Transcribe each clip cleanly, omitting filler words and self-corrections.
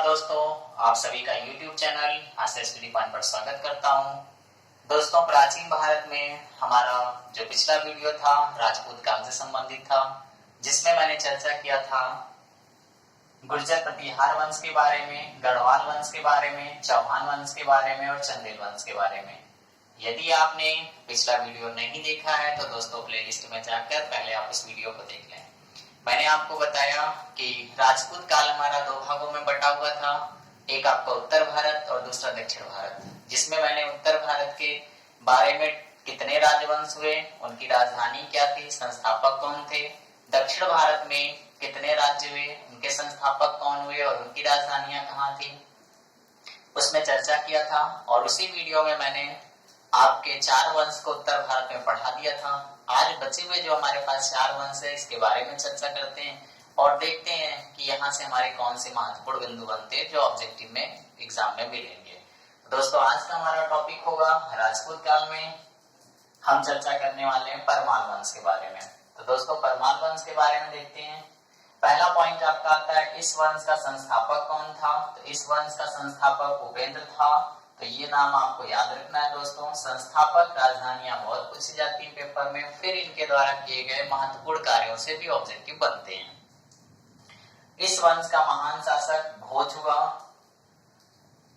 दोस्तों, आप सभी का YouTube चैनल आशा स्टडी पॉइंट पर स्वागत करता हूं। दोस्तों, प्राचीन भारत में हमारा जो पिछला वीडियो था राजपूत काल से संबंधित था, जिसमें मैंने चर्चा किया था गुर्जर प्रतिहार वंश के बारे में, गढ़वाल वंश के बारे में, चौहान वंश के बारे में और चंदेल वंश के बारे में। यदि आपने पिछला वीडियो नहीं देखा है तो दोस्तों प्लेलिस्ट में जाकर पहले आप इस वीडियो को देख लें। मैंने आपको बताया कि राजपूत काल हमारा दो भागों में बटा हुआ था, एक आपका उत्तर भारत और दूसरा दक्षिण भारत, जिसमें मैंने उत्तर भारत के बारे में कितने राजवंश हुए, उनकी राजधानी क्या थी, संस्थापक कौन थे, दक्षिण भारत में कितने राज्य हुए, उनके संस्थापक कौन हुए और उनकी राजधानियां कहाँ थी, उसमें चर्चा किया था। और उसी वीडियो में मैंने आपके 4 वंश को उत्तर भारत में पढ़ा दिया था। आज बचे हुए जो हमारे पास 4 वंश है, इसके बारे में चर्चा करते हैं और देखते हैं कि यहाँ से हमारे कौन से महत्वपूर्ण बिंदु बनते हैं जो ऑब्जेक्टिव में एग्जाम में मिलेंगे। दोस्तों, आज का हमारा टॉपिक होगा राजपूत काल में हम चर्चा करने वाले हैं परमार वंश के बारे में। तो दोस्तों, परमार वंश के बारे में देखते हैं। पहला पॉइंट आपका आता है, इस वंश का संस्थापक कौन था। तो इस वंश का संस्थापक उपेंद्र था। तो ये नाम आपको याद रखना है दोस्तों। संस्थापक, राजधानियां बहुत पूछी जाती है पेपर में, फिर इनके द्वारा किए गए महत्वपूर्ण कार्यों से भी ऑब्जेक्टिव बनते हैं। इस वंश का महान शासक भोज हुआ,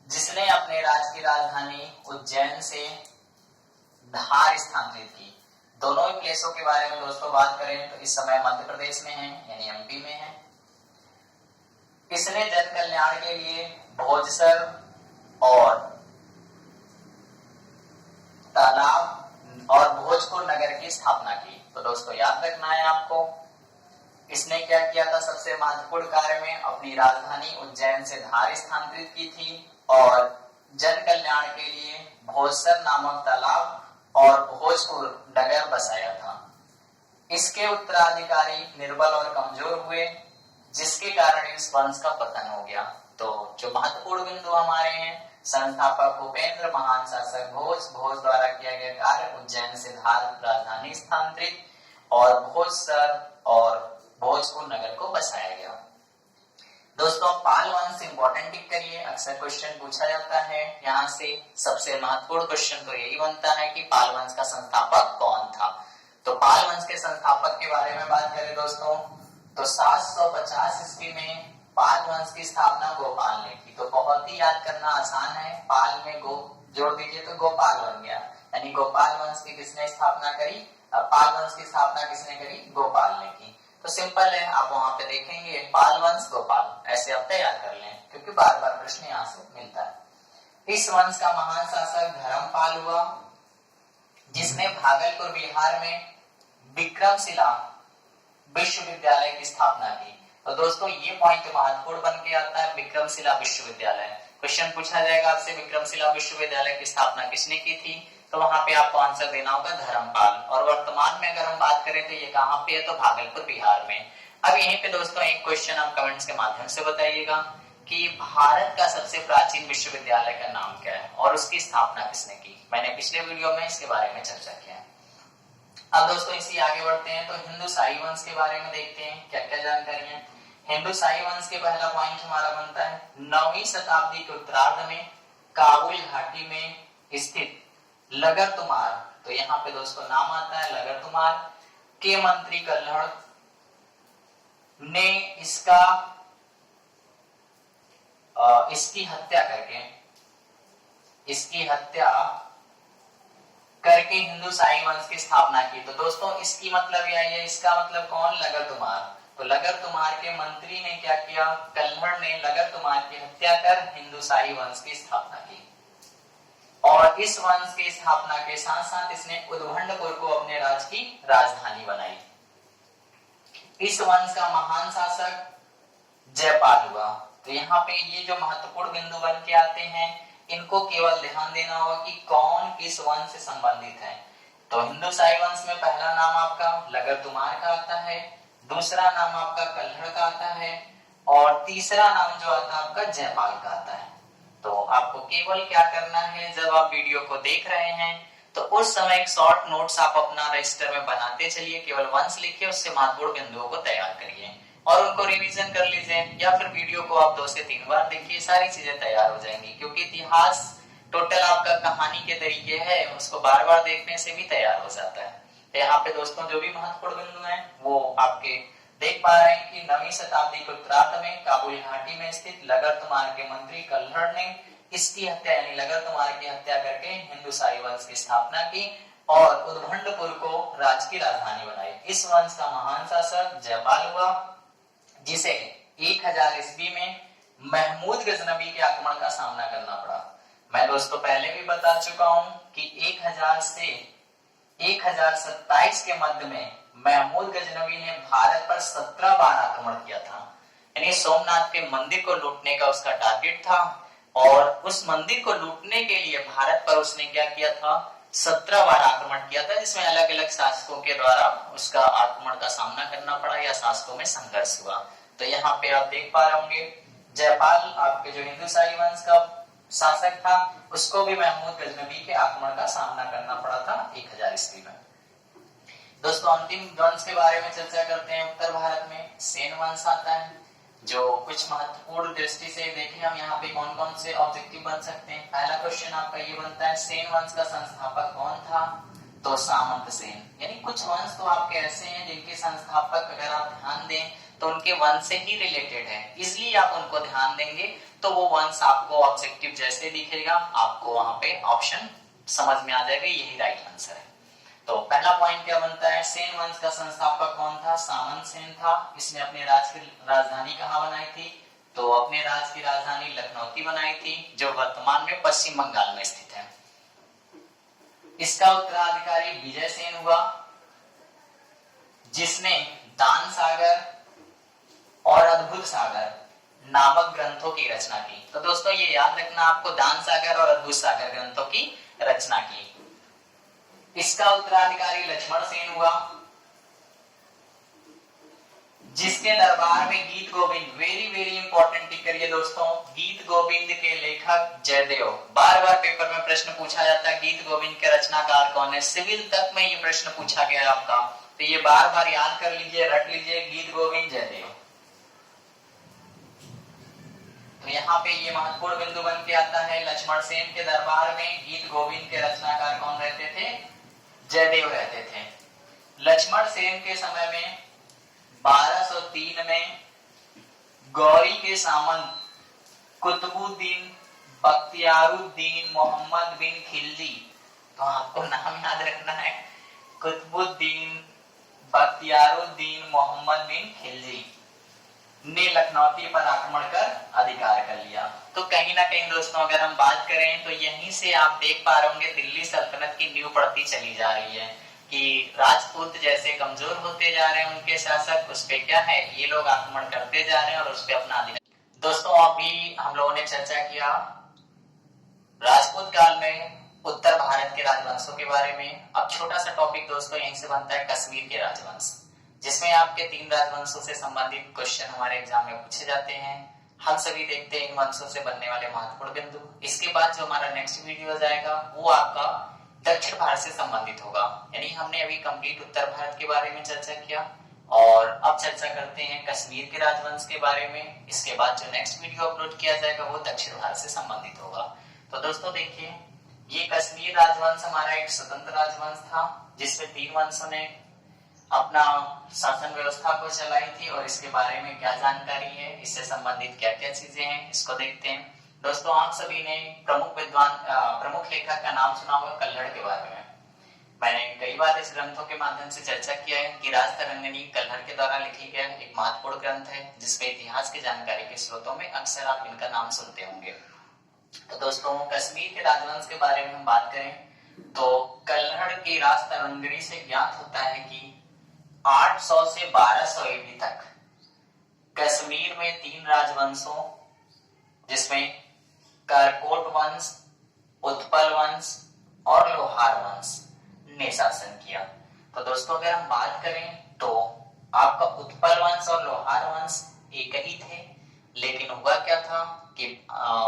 जिसने अपने राज्य की राजधानी उज्जैन से धार स्थानांतरित की। दोनों ही प्लेसों के बारे में दोस्तों बात करें तो इस समय मध्य प्रदेश में है, यानी एमपी में है। इसने जन कल्याण के लिए भोजसर और तालाब और भोजपुर नगर की स्थापना की। तो दोस्तों याद रखना है आपको, इसने क्या किया था, सबसे महत्वपूर्ण कार्य में अपनी राजधानी उज्जैन से धार स्थानांतरित की थी और जन कल्याण के लिए भोजसर नामक तालाब और भोजपुर नगर बसाया था। इसके उत्तराधिकारी निर्बल और कमजोर हुए, जिसके कारण इस वंश का पतन हो गया। तो जो महत्वपूर्ण बिंदु हमारे हैं, संस्थापक उपेंद्र, महान शासक भोज द्वारा किया गया कार्य, उज्जैन से धार राजधानी स्थानांतरित और भोजसर और भोजपुर नगर को बसाया गया। दोस्तों, पाल वंश इंपॉर्टेंट टिक करिए, अक्सर क्वेश्चन पूछा जाता है। यहाँ से सबसे महत्वपूर्ण क्वेश्चन तो यही बनता है कि पाल वंश का संस्थापक कौन था। तो पाल वंश के संस्थापक के बारे में बात करें दोस्तों, तो 750 ईस्वी में पाल वंश की स्थापना गोपाल ने की। तो बहुत ही याद करना आसान है, पाल में गो जोड़ दीजिए तो गोपाल बन गया, यानी गोपाल वंश की किसने स्थापना करी, पाल वंश की स्थापना किसने करी, गोपाल ने की। तो सिंपल है, आप वहां पे देखेंगे पाल वंश गोपाल, ऐसे आप तैयार कर लें क्योंकि बार बार प्रश्न यहाँ से मिलता है। इस वंश का महान शासक धर्मपाल हुआ, जिसने भागलपुर बिहार में विक्रमशिला विश्वविद्यालय की स्थापना की। तो दोस्तों ये पॉइंट महत्वपूर्ण बन के आता है, विक्रमशिला विश्वविद्यालय। क्वेश्चन पूछा जाएगा आपसे, विक्रमशिला विश्वविद्यालय की स्थापना किसने की थी, तो वहां पे आपको आंसर देना होगा धर्मपाल। और वर्तमान में अगर हम बात करें तो ये कहाँ पे है, तो भागलपुर बिहार में। अब यहीं पे दोस्तों एक क्वेश्चन आप कमेंट्स के माध्यम से बताइएगा कि भारत का सबसे प्राचीन विश्वविद्यालय का नाम क्या है और उसकी स्थापना किसने की। मैंने पिछले वीडियो में इसके बारे में चर्चा किया है। अब दोस्तों इसी आगे बढ़ते हैं तो हिंदू शाही वंश के बारे में देखते हैं क्या क्या जानकारी है। हिंदू शाही वंश के पहला पॉइंट हमारा बनता है, 9वीं शताब्दी के उत्तरार्ध में काबुल घाटी में स्थित लगरतुमार, तो यहाँ पे दोस्तों नाम आता है लगरतुमार के मंत्री कल्हड़ ने इसकी हत्या करके हिंदू शाही वंश की स्थापना की। तो दोस्तों इसकी मतलब यही है, इसका मतलब कौन, लगरतुमार। तो लगरतुमार के मंत्री ने क्या किया, कल्हड़ ने लगरतुमार की हत्या कर हिंदू शाही वंश की स्थापना की। और इस वंश की स्थापना के साथ साथ इसने उद्भंडपुर को अपने राज्य की राजधानी बनाई। इस वंश का महान शासक जयपाल हुआ। तो यहाँ पे ये जो महत्वपूर्ण बिंदु बन के आते हैं, इनको केवल ध्यान देना होगा कि कौन किस वंश से संबंधित है। तो हिंदू शाही वंश में पहला नाम आपका लगरतुमार का आता है, दूसरा नाम आपका कल्हड़ का आता है और तीसरा नाम जो आता है आपका जयपाल का आता है। तो आपको केवल क्या करना है, जब आप वीडियो को देख रहे हैं तो उस समय एक शॉर्ट नोट्स आप अपना रजिस्टर में बनाते चलिए, केवल वंश लिखिए, उससे महत्वपूर्ण बिंदुओं को तैयार करिए। और उनको रिवीजन कर लीजिए, या फिर वीडियो को आप 2 से 3 बार देखिए, सारी चीजें तैयार हो जाएंगी। क्योंकि इतिहास टोटल आपका कहानी के तरीके है, उसको बार बार देखने से भी तैयार हो जाता है। तो यहाँ पे दोस्तों जो भी महत्वपूर्ण बिंदु हैं वो आपके देख पा रहे हैं कि 9वीं शताब्दी के उत्तरार्ध में काबुल घाटी में स्थित लगरतमार के मंत्री कल्हड़ ने इसकी हत्या यानी लगरतमार की हत्या करके हिंदुशाही वंश की स्थापना की और उद्भंडपुर को राज्य की राजधानी बनाई। इस वंश का महान शासक जयपाल हुआ, जिसे 1000 ईस्वी में महमूद गजनबी के आक्रमण का सामना करना पड़ा। मैं दोस्तों पहले भी बता चुका हूं कि 1000 से 1027 के मध्य में महमूद गजनबी ने भारत पर 17 बार आक्रमण किया था। यानी सोमनाथ के मंदिर को लूटने का उसका टारगेट था और उस मंदिर को लूटने के लिए भारत पर उसने क्या किया था, 17 बार आक्रमण किया था, जिसमें अलग अलग शासकों के द्वारा उसका आक्रमण का सामना करना पड़ा या शासकों में संघर्ष हुआ। तो यहाँ पे आप देख पा रहे होंगे जयपाल आपके जो हिंदुशाही वंश का शासक था, उसको भी महमूद गजनबी के आक्रमण का सामना करना पड़ा था 1000 ईस्वी में। दोस्तों अंतिम वंश के बारे में चर्चा करते हैं। उत्तर भारत में सेन वंश आता है, जो कुछ महत्वपूर्ण दृष्टि से देखें हम यहाँ पे कौन कौन से ऑब्जेक्टिव बन सकते हैं। पहला क्वेश्चन आपका ये बनता है, सेन वंश का संस्थापक कौन था? तो सामंत सेन। यानी कुछ वंश तो आपके ऐसे हैं जिनके संस्थापक अगर आप ध्यान दें तो उनके वंश से ही रिलेटेड है, इसलिए आप उनको ध्यान देंगे तो वो वंश आपको ऑब्जेक्टिव जैसे दिखेगा आपको वहां पे ऑप्शन समझ में आ जाएगा, यही राइट आंसर है। तो पहला पॉइंट क्या बनता है, सेन वंश का संस्थापक कौन था? सामंत सेन था। इसने अपने राज्य की राजधानी कहाँ बनाई थी? तो अपने राज्य की राजधानी लखनऊ बनाई थी, जो वर्तमान में पश्चिम बंगाल में स्थित है। इसका उत्तराधिकारी विजय सेन हुआ, जिसने दान सागर और अद्भुत सागर नामक ग्रंथों की रचना की। तो दोस्तों ये याद रखना आपको, दान सागर और अद्भुत सागर ग्रंथों की रचना की। इसका उत्तराधिकारी लक्ष्मण सेन हुआ, जिसके दरबार में गीत गोविंद, वेरी वेरी इंपॉर्टेंट टिक करिए दोस्तों, गीत गोविंद के लेखक जयदेव। बार बार पेपर में प्रश्न पूछा जाता है गीत गोविंद के रचनाकार कौन है, सिविल तक में ये प्रश्न पूछा गया है आपका, तो ये बार बार याद कर लीजिए, रट लीजिए, गीत गोविंद जयदेव। तो यहाँ पे ये महत्वपूर्ण बिंदु बन के आता है, लक्ष्मण सेन के दरबार में गीत गोविंद के रचनाकार कौन रहते थे? जयदेव रहते थे। लक्ष्मण सेन के समय में 1203 में गौरी के सामंत कुतुबुद्दीन बख्तियारुद्दीन मोहम्मद बिन खिलजी, तो आपको नाम याद रखना है, कुतुबुद्दीन बख्तियारुद्दीन मोहम्मद बिन खिलजी ने लखनऊ पर आक्रमण कर अधिकार कर लिया। तो कहीं ना कहीं दोस्तों अगर हम बात करें तो यहीं से आप देख पा रहे होंगे दिल्ली सल्तनत की नींव पड़ती चली जा रही है कि राजपूत जैसे कमजोर होते जा रहे हैं, उनके शासक उस पे क्या है, ये लोग आक्रमण करते जा रहे हैं और उस पे अपना अधिकार। दोस्तों अभी हम लोगों ने चर्चा किया राजपूत काल में उत्तर भारत के राजवंशों के बारे में। अब छोटा सा टॉपिक दोस्तों यहीं से बनता है कश्मीर के राजवंश, जिसमें आपके 3 राजवंशों से संबंधित क्वेश्चन हमारे एग्जाम में पूछे जाते हैं। हम सभी देखते हैं इन वंशों से बनने वाले महत्वपूर्ण बिंदु। इसके बाद जो हमारा नेक्स्ट वीडियो जाएगा वो आपका दक्षिण भारत से संबंधित होगा। यानी हमने अभी कंप्लीट उत्तर भारत के बारे में चर्चा किया और अब चर्चा करते हैं कश्मीर के राजवंश के बारे में। इसके बाद जो नेक्स्ट वीडियो अपलोड किया जाएगा वो दक्षिण भारत से संबंधित होगा। तो दोस्तों देखिए, ये कश्मीर राजवंश हमारा एक स्वतंत्र राजवंश था, जिसमें 3 वंशों ने अपना शासन व्यवस्था को चलाई थी और इसके बारे में क्या जानकारी है, इससे संबंधित क्या क्या चीजें हैं, इसको देखते हैं। दोस्तों आप सभी ने प्रमुख लेखक का नाम सुना होगा कल्हड़ के बारे में। मैंने कई बार इस ग्रंथों के माध्यम से चर्चा किया है कि राजतरंगिणी कल्हड़ के द्वारा लिखी गया एक महत्वपूर्ण ग्रंथ है, जिसमें इतिहास की जानकारी के स्रोतों में अक्सर आप इनका नाम सुनते होंगे। तो दोस्तों कश्मीर के राजवंश के बारे में हम बात करें तो कल्हड़ की राजतरंगिणी से ज्ञात होता है कि 800 से 1200 ईडी तक कश्मीर में 3 राजवंशों, जिसमें करकोट वंश, उत्पल वंश और लोहार वंश ने शासन किया। तो दोस्तों अगर हम बात करें तो आपका उत्पल वंश और लोहार वंश एक ही थे, लेकिन हुआ क्या था कि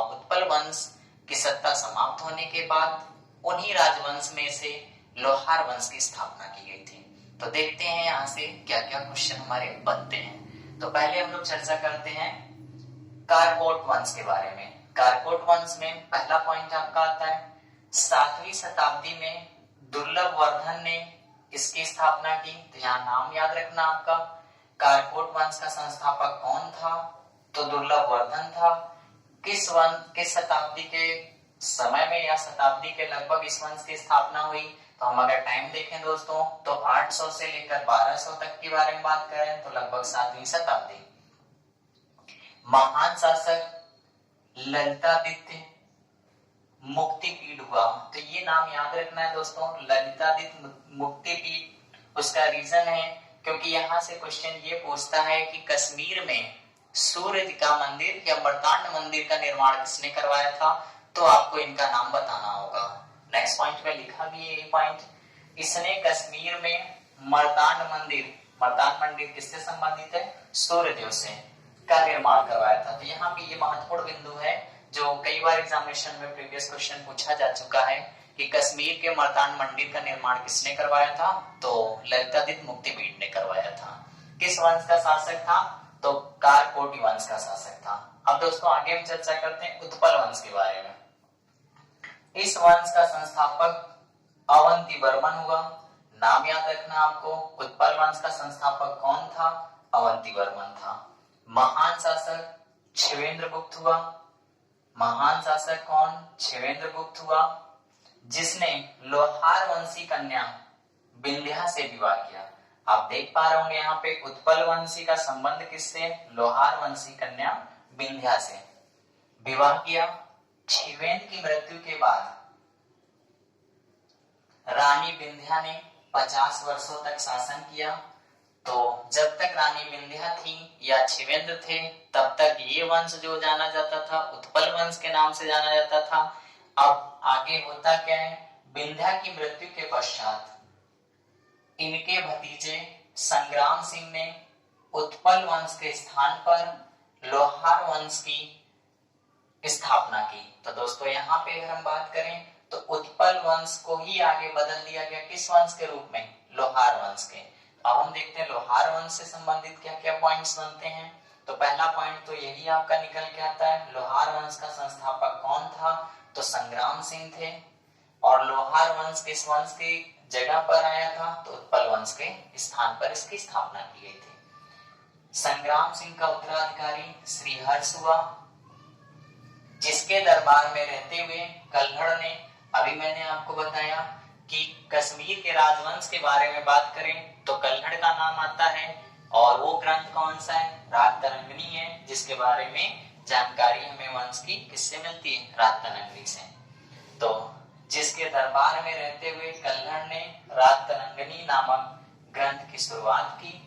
उत्पल वंश की सत्ता समाप्त होने के बाद उन्हीं राजवंश में से लोहार वंश की स्थापना की गई थी। तो देखते हैं यहाँ से क्या क्या क्वेश्चन हमारे बनते हैं। तो पहले हम लोग चर्चा करते हैं कारकोट वंश के बारे में। कारकोट वंश में पहला पॉइंट आपका आता है 7वीं शताब्दी में दुर्लभ वर्धन ने इसकी स्थापना की। तो यहाँ नाम याद रखना आपका, कारकोट वंश का संस्थापक कौन था? तो दुर्लभ वर्धन था। किस शताब्दी के समय में या शताब्दी के लगभग इस वंश की स्थापना हुई? तो हम अगर टाइम देखें दोस्तों तो 800 से लेकर 1200 तक के बारे में बात करें तो लगभग 7वीं शताब्दी। महान शासक ललितादित्य मुक्तिपीड हुआ। तो ये नाम याद रखना है दोस्तों, ललितादित्य मुक्तिपीड। उसका रीजन है क्योंकि यहाँ से क्वेश्चन ये पूछता है कि कश्मीर में सूर्य का मंदिर या मर्तांड मंदिर का निर्माण किसने करवाया था? तो आपको इनका नाम बताना होगा। नेक्स्ट पॉइंट में लिखा भी है ये पॉइंट, इसने कश्मीर में मर्तांड मंदिर किससे संबंधित है? सूर्यदेव से का निर्माण करवाया था। तो यहाँ पे ये महत्वपूर्ण बिंदु है जो कई बार एग्जामिनेशन में प्रीवियस क्वेश्चन पूछा जा चुका है कि कश्मीर के मर्तांड मंदिर का निर्माण किसने करवाया था? तो ललितादित्य मुक्तिपीड ने करवाया था। किस वंश का शासक था? तो कारकोटी वंश का शासक था। अब दोस्तों आगे हम चर्चा करते हैं उत्पल वंश के बारे में। इस वंश का संस्थापक अवंती वर्मन हुआ। नाम याद रखना आपको, उत्पल वंश का संस्थापक कौन था? अवंती वर्मन था। महान शासक क्षवेंद्रगुप्त हुआ। महान शासक कौन? क्षवेंद्रगुप्त हुआ, जिसने लोहार वंशी कन्या विंध्या से विवाह किया। आप देख पा रहे होंगे यहाँ पे उत्पल वंशी का संबंध किससे? लोहार वंशी कन्या विंध्या से विवाह किया। क्षवेंद्र की मृत्यु के बाद रानी विंध्या ने 50 वर्षों तक शासन किया। तो जब तक रानी विंध्या थी या क्षवेंद्र थे तब तक ये वंश जो जाना जाता था उत्पल वंश के नाम से जाना जाता था। अब आगे होता क्या है, विंध्या की मृत्यु के पश्चात इनके भतीजे संग्राम सिंह ने उत्पल वंश के स्थान पर लोहार वंश की स्थापना की। तो दोस्तों यहाँ पे अगर हम बात करें तो उत्पल वंश को ही आगे बदल दिया गया किस वंश के रूप में? लोहार वंश के। अब हम देखते हैं लोहार वंश से संबंधित क्या क्या पॉइंट्स बनते हैं। तो पहला पॉइंट तो यही आपका निकल के आता है, लोहार वंश का संस्थापक कौन था? तो संग्राम सिंह थे। और लोहार वंश किस वंश की जगह पर आया था? तो उत्पल वंश के स्थान पर इसकी स्थापना की गई थी। संग्राम सिंह का उत्तराधिकारी श्रीहर्ष हुआ, जिसके दरबार में रहते हुए कल्हड़ ने, अभी मैंने आपको बताया कि कश्मीर के राजवंश के बारे में बात करें तो कल्हड़ का नाम आता है। और वो ग्रंथ कौन सा है? राजतरंगिणी है, जिसके बारे में जानकारी हमें वंश की किससे मिलती है? राजतरंगिणी से। तो जिसके दरबार में रहते हुए कल्हड़ ने राजतरंगिणी नामक ग्रंथ की शुरुआत की,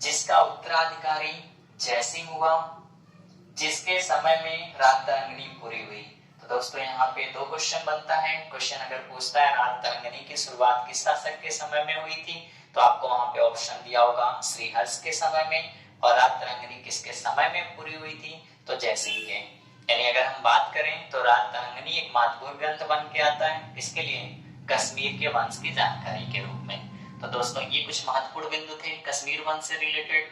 जिसका उत्तराधिकारी जयसिंह हुआ, जिसके समय में राजतरंगिणी पूरी हुई। तो दोस्तों यहाँ पे दो क्वेश्चन बनता है। क्वेश्चन अगर पूछता है राजतरंगिणी की शुरुआत किस शासक के समय में हुई थी, तो आपको वहां पे ऑप्शन दिया होगा श्रीहर्ष के समय में। और राजतरंगिणी किसके समय में पूरी हुई थी? तो जयसिंह के। यानी अगर हम बात करें तो राजतरंगिणी एक महत्वपूर्ण ग्रंथ बन के आता है, इसके लिए कश्मीर के वंश की जानकारी के रूप में। तो दोस्तों ये कुछ महत्वपूर्ण बिंदु थे कश्मीर वंश से रिलेटेड,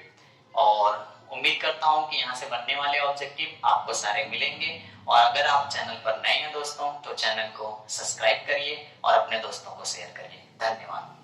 और उम्मीद करता हूं कि यहाँ से बनने वाले ऑब्जेक्टिव आपको सारे मिलेंगे। और अगर आप चैनल पर नए हैं दोस्तों तो चैनल को सब्सक्राइब करिए और अपने दोस्तों को शेयर करिए। धन्यवाद।